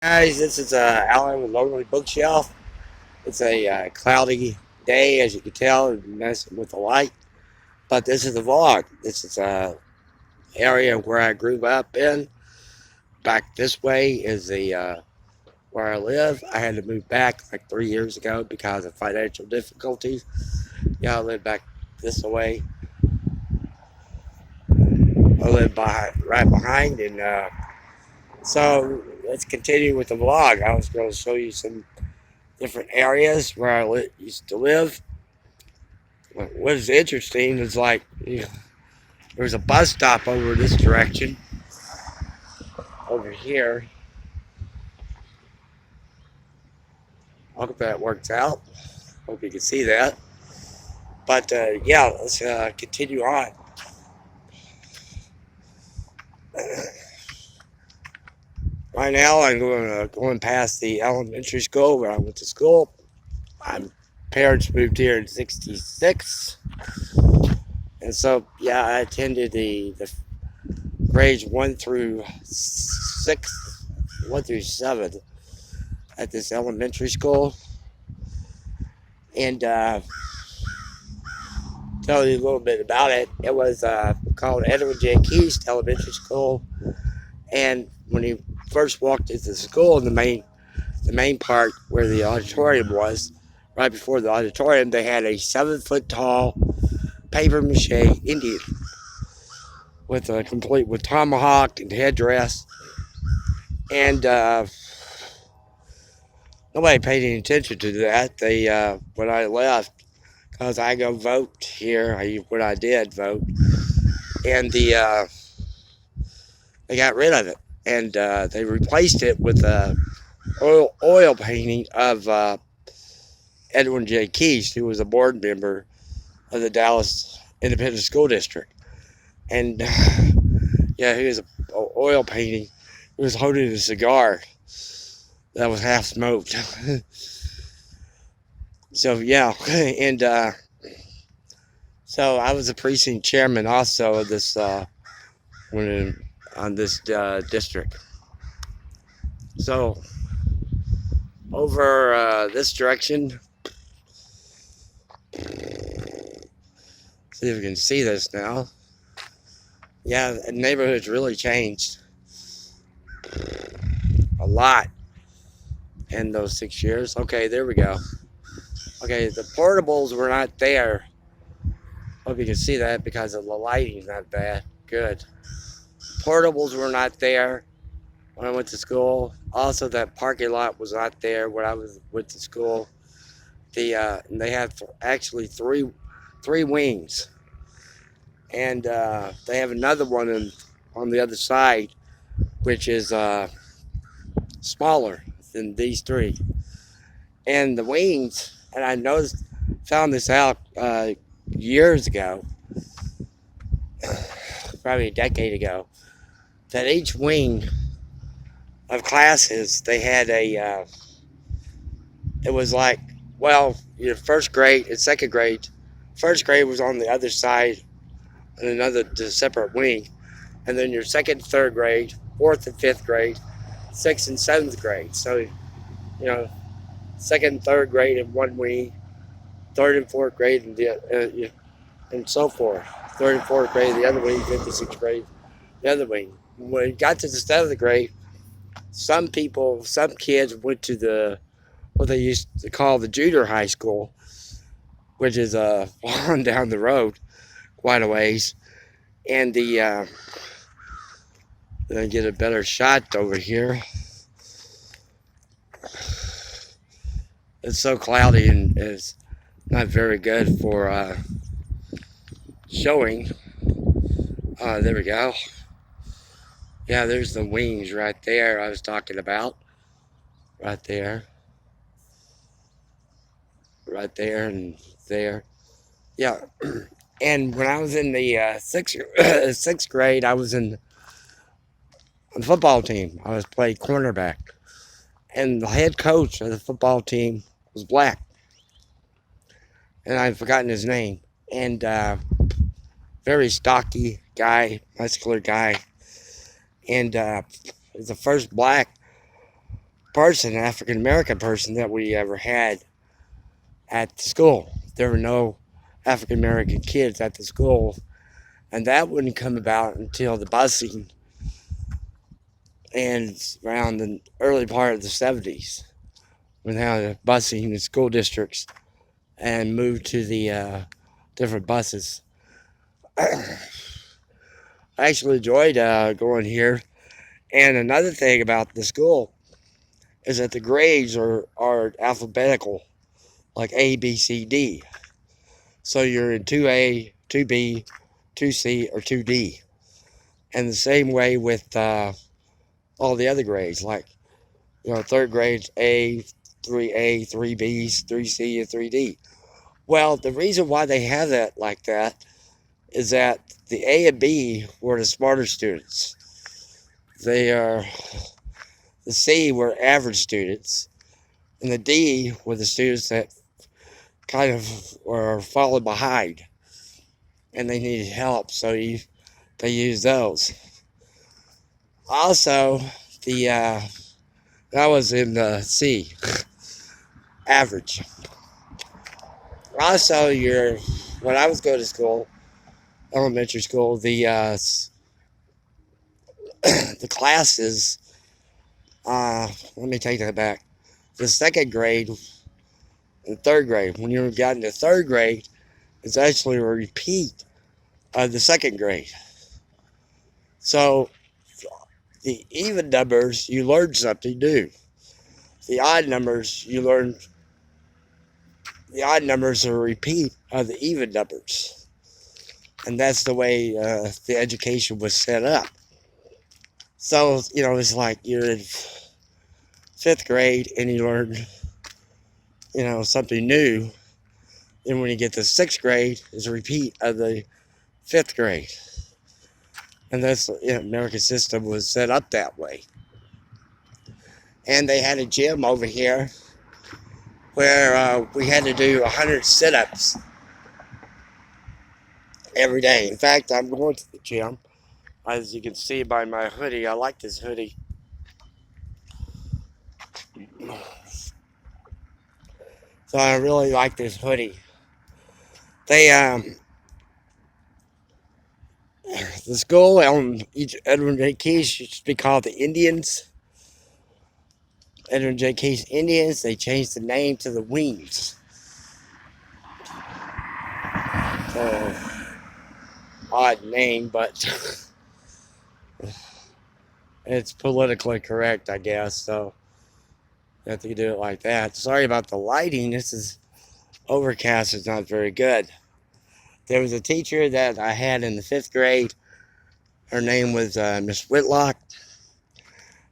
Guys, this is Alan with Lonely Bookshelf. It's a cloudy day, as you can tell, messing with the light. But this is the vlog. This is a area where I grew up in. Back this way is the where I live. I had to move back like 3 years ago because of financial difficulties. Yeah, I live back this way. I live right behind, and so let's continue with the vlog. I was going to show you some different areas where used to live. What is interesting is like there's a bus stop over this direction, over here. I hope that works out. Hope you can see that. But yeah, let's continue on. Right now, I'm going past the elementary school where I went to school. My parents moved here in '66, and so yeah, I attended the grades 1 through 6, 1 through 7 at this elementary school. And tell you a little bit about it. It was called Edwin J. Keast Elementary School. And when you first walked into the school, the main part where the auditorium was, right before the auditorium, they had a 7 foot tall paper mache Indian with a complete with tomahawk and headdress. And nobody paid any attention to that. They when I left, because I go vote here, when I did vote, and they got rid of it, and they replaced it with a oil painting of Edwin J. Keast, who was a board member of the Dallas Independent School District, and yeah, he was a oil painting. He was holding a cigar that was half smoked. So yeah, and so I was a precinct chairman also of this on this district. So over this direction, see if we can see this now. Yeah, the neighborhood's really changed a lot in those 6 years. Okay, there we go. Okay, the portables were not there. Hope you can see that because of the lighting's not bad. Good. Portables were not there when I went to school. Also, that parking lot was not there when I went to school. They had actually three wings, and they have another one on the other side, which is smaller than these three. And the wings, and found this out years ago, probably a decade ago, that each wing of classes they had it was like, well, your first grade and second grade. First grade was on the other side in another separate wing, and then your second, third grade, fourth and fifth grade, sixth and seventh grade. So, second and third grade in one wing, third and fourth grade and so forth. Third and fourth grade the other wing, fifth and sixth grade the other wing. When it got to the seventh grade, some kids went to what they used to call the junior high school, which is on down the road quite a ways. And I get a better shot over here. It's so cloudy and it's not very good for showing. There we go. Yeah, there's the wings right there I was talking about. Right there. Right there and there. Yeah. And when I was in the sixth grade, I was on the football team. I was playing cornerback. And the head coach of the football team was black. And I've forgotten his name. And very stocky guy, muscular guy. And he's the first black person, African American person that we ever had at the school. There were no African American kids at the school, and that wouldn't come about until the busing and around the early part of the 70s when they had busing in school districts and moved to the different buses. I actually enjoyed going here. And another thing about the school is that the grades are alphabetical, like A, B, C, D. So you're in 2A, 2B, 2C, or 2D. And the same way with all the other grades, like, third grade's A, 3A, 3B, 3C, and 3D. Well, the reason why they have that like that is that the A and B were the smarter students. They are the C were average students, and the D were the students that kind of were falling behind, and they needed help, so they used those. Also, the I was in the C, average. Also, when I was going to school, elementary school, the classes. Let me take that back. The second grade and third grade. When you got into third grade, it's actually a repeat of the second grade. So the even numbers, you learn something new. The odd numbers, the odd numbers are a repeat of the even numbers. And that's the way the education was set up. So, it's like you're in fifth grade and you learn, something new. And when you get to sixth grade, it's a repeat of the fifth grade. And that's, American system was set up that way. And they had a gym over here where we had to do 100 sit-ups every day. In fact, I'm going to the gym. As you can see by my hoodie, I like this hoodie. So I really like this hoodie. They, the school on Edwin J. Case used to be called the Indians. Edwin J. Case Indians. They changed the name to the Wings. So, odd name, but it's politically correct, I guess. So you have to do it like that. Sorry about the lighting. This is overcast. It's not very good. There was a teacher that I had in the fifth grade. Her name was Miss Whitlock,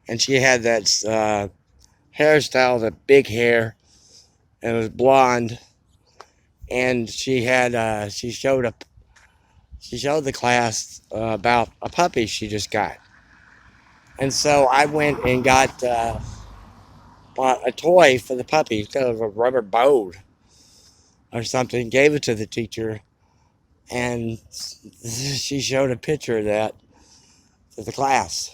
and she had that hairstyle, the big hair, and it was blonde. And she had she showed the class about a puppy she just got. And so I went and bought a toy for the puppy, kind of a rubber boat or something, gave it to the teacher, and she showed a picture of that to the class.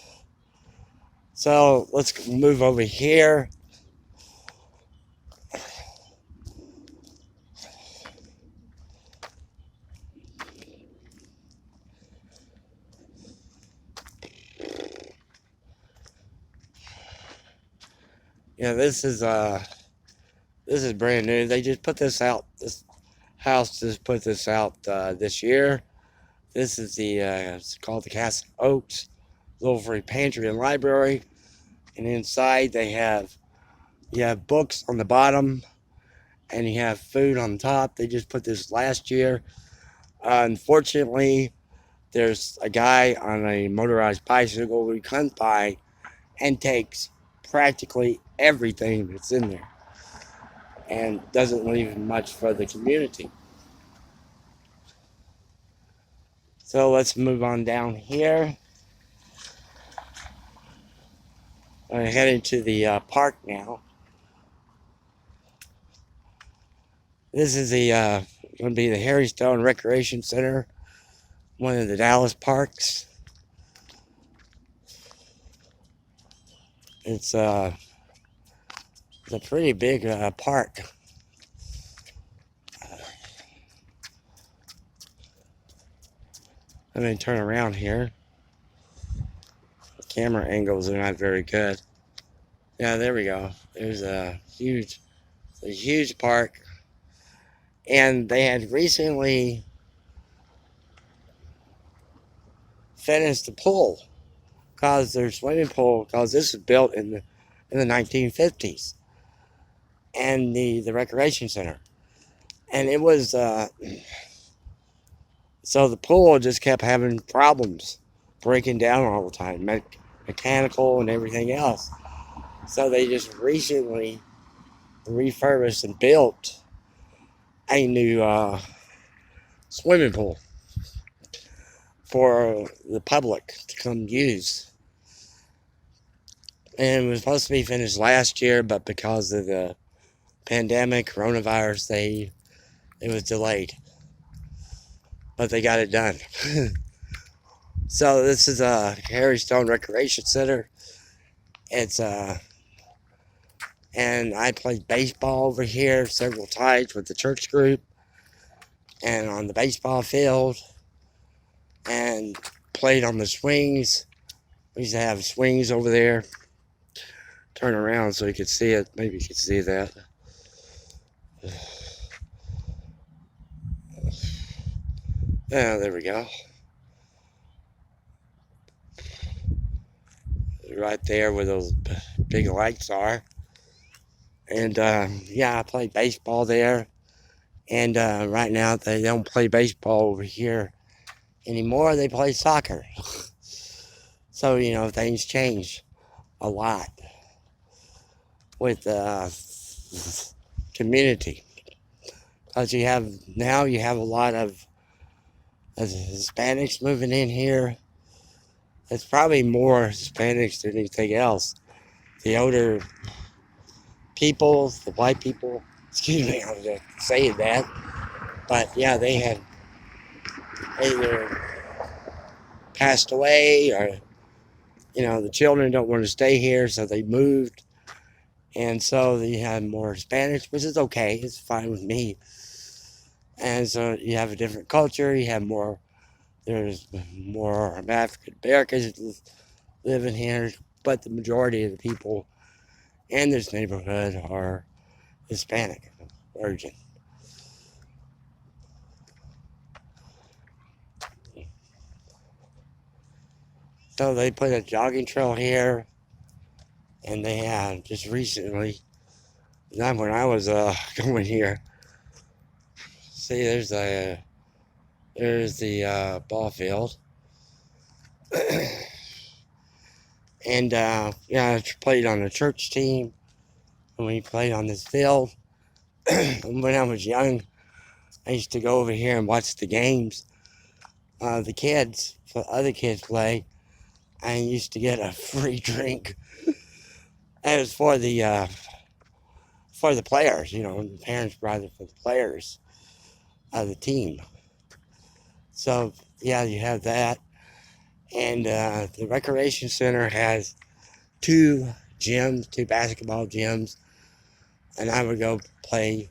So let's move over here. This is brand new. They just put this out. This house just put this out this year. This is it's called the Castle Oaks little free pantry and library, and inside you have books on the bottom, and you have food on top. They just put this last year. Unfortunately, there's a guy on a motorized bicycle who comes by and takes practically everything that's in there and doesn't leave much for the community. So let's move on down here. I'm heading to the park now. This is going to be the Harry Stone Recreation Center, one of the Dallas parks. It's It's a pretty big park. Let me turn around here. The camera angles are not very good. Yeah, there we go. There's a huge park, and they had recently finished the pool, cause their swimming pool, cause this was built in the 1950s, and the recreation center, and it was so the pool just kept having problems, breaking down all the time, mechanical and everything else. So they just recently refurbished and built a new swimming pool for the public to come use. And it was supposed to be finished last year, but because of the pandemic, coronavirus, it was delayed. But they got it done. So this is a Harry Stone Recreation Center. It's and I played baseball over here several times with the church group, and on the baseball field, and played on the swings. We used to have swings over there. Turn around so you could see it. Maybe you could see that. Yeah, there we go. Right there where those big lights are. And yeah, I play baseball there. And right now they don't play baseball over here anymore. They play soccer. So, you know, things change a lot with the community. Because you have a lot of Hispanics moving in here. It's probably more Hispanics than anything else. The older people, the white people, excuse me, I'm just saying that. But yeah, they had either passed away or, you know, the children don't want to stay here, so they moved. And so they had more Hispanics, which is okay. It's fine with me. And so you have a different culture. There's more African Americans living here, but the majority of the people in this neighborhood are Hispanic origin. So they put a jogging trail here, and they had just recently, not when I was going here. See, there's the ball field, and yeah, I played on the church team, and we played on this field. When I was young, I used to go over here and watch the games. Other kids play. I used to get a free drink. And it was for the players, you know, the parents brought it for the players of the team. So yeah, you have that, and the recreation center has two two basketball gyms, and I would go play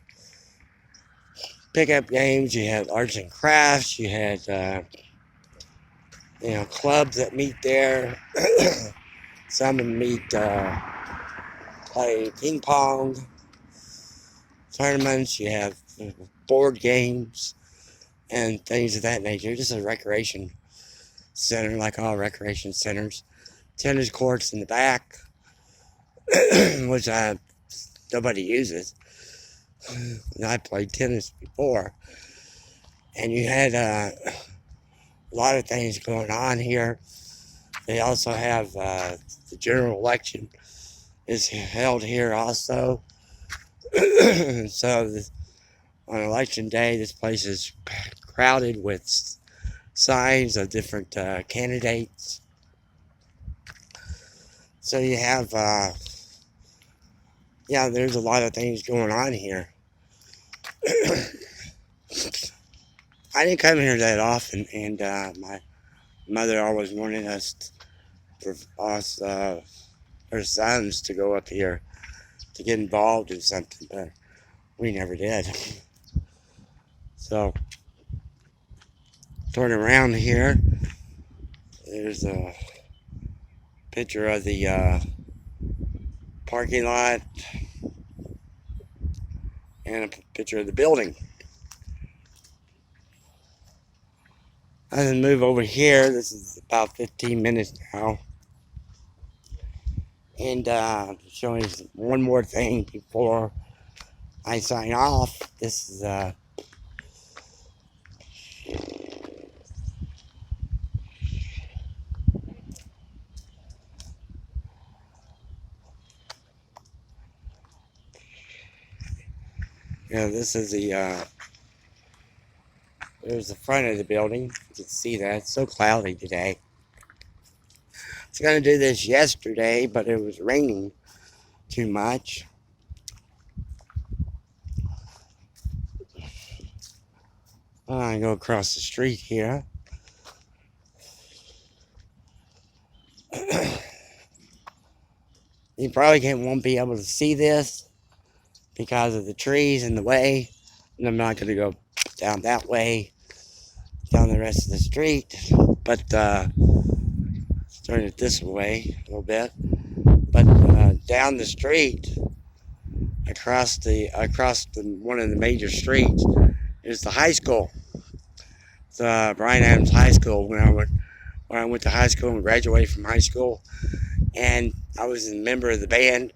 pickup games. You had arts and crafts. You had you know, clubs that meet there. Some meet play ping pong tournaments. You have board games and things of that nature. Just a recreation center, like all recreation centers. Tennis courts in the back, which nobody uses. I played tennis before, and you had a lot of things going on here. They also have the general election is held here also. So on election day, this place is crowded with signs of different candidates. So you have, yeah, there's a lot of things going on here. I didn't come here that often, and my mother always wanted us, for us, her sons, to go up here to get involved in something, but we never did. So, turn around here. There's a picture of the parking lot and a picture of the building. I then move over here. This is about 15 minutes now. And showing you one more thing before I sign off. This is this is the there's the front of the building. You can see that. It's so cloudy today. I was going to do this yesterday, but it was raining too much. I go across the street here. You probably won't be able to see this because of the trees in the way. And I'm not going to go down that way, down the rest of the street. But let's turn it this way a little bit. But down the street, across the one of the major streets, is the high school. It's Bryan Adams High School. When I went to high school and graduated from high school, and I was a member of the band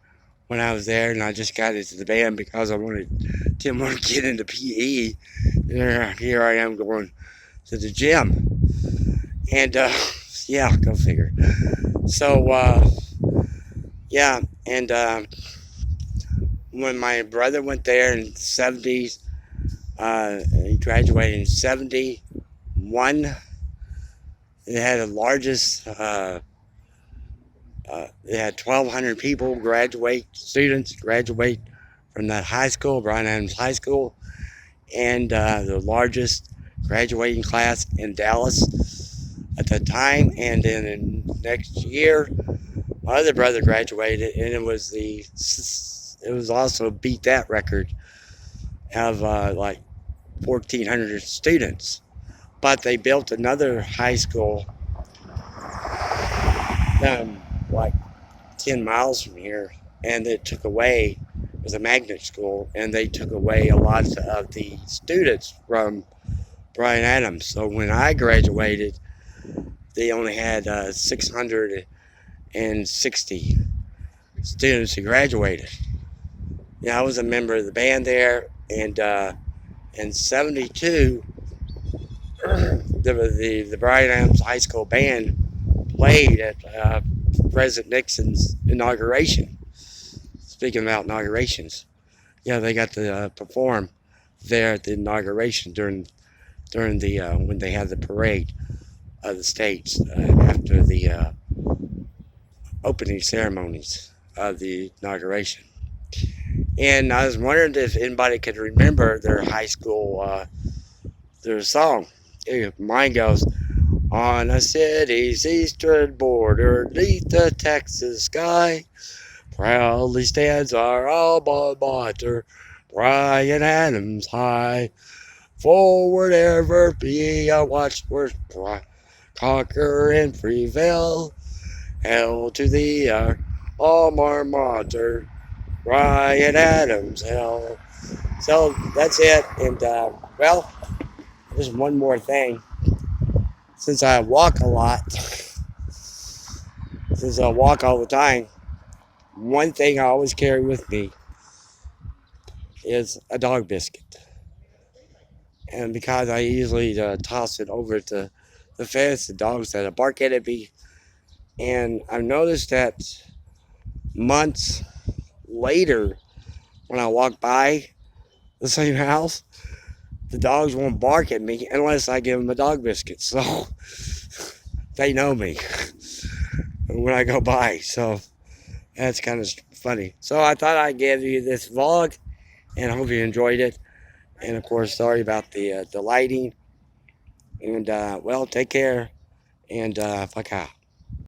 when I was there, and I just got into the band because didn't want to get into PE. Here I am going to the gym, and yeah, go figure. So yeah, and when my brother went there in the 70s, he graduated in 71. It had the largest. They had 1,200 people students graduate from that high school, Bryan Adams High School, and the largest graduating class in Dallas at that time. And then in next year, my other brother graduated, and it was also beat that record of like 1,400 students. But they built another high school like 10 miles from here, and it was a magnet school, and they took away a lot of the students from Bryan Adams. So when I graduated, they only had 660 students who graduated. Yeah, I was a member of the band there, and in 72, the Bryan Adams High School band played at President Nixon's inauguration. Speaking about inaugurations, yeah, they got to perform there at the inauguration during the when they had the parade of the states after the opening ceremonies of the inauguration. And I was wondering if anybody could remember their high school their song. Mine goes, "On a city's eastern border, neath the Texas sky, proudly stands our alma mater, Bryan Adams High. Forward ever be a watchword, conquer and prevail. Hail to thee, our alma mater, Bryan Adams, hail." So that's it. And well, there's one more thing. Since I walk a lot, since I walk all the time, one thing I always carry with me is a dog biscuit. And because I usually toss it over to the fence, the dogs that bark at me. And I've noticed that months later, when I walk by the same house, the dogs won't bark at me unless I give them a dog biscuit. So they know me when I go by. So that's kind of funny. So I thought I'd give you this vlog, and I hope you enjoyed it. And of course, sorry about the lighting. And well, take care, and fuck out.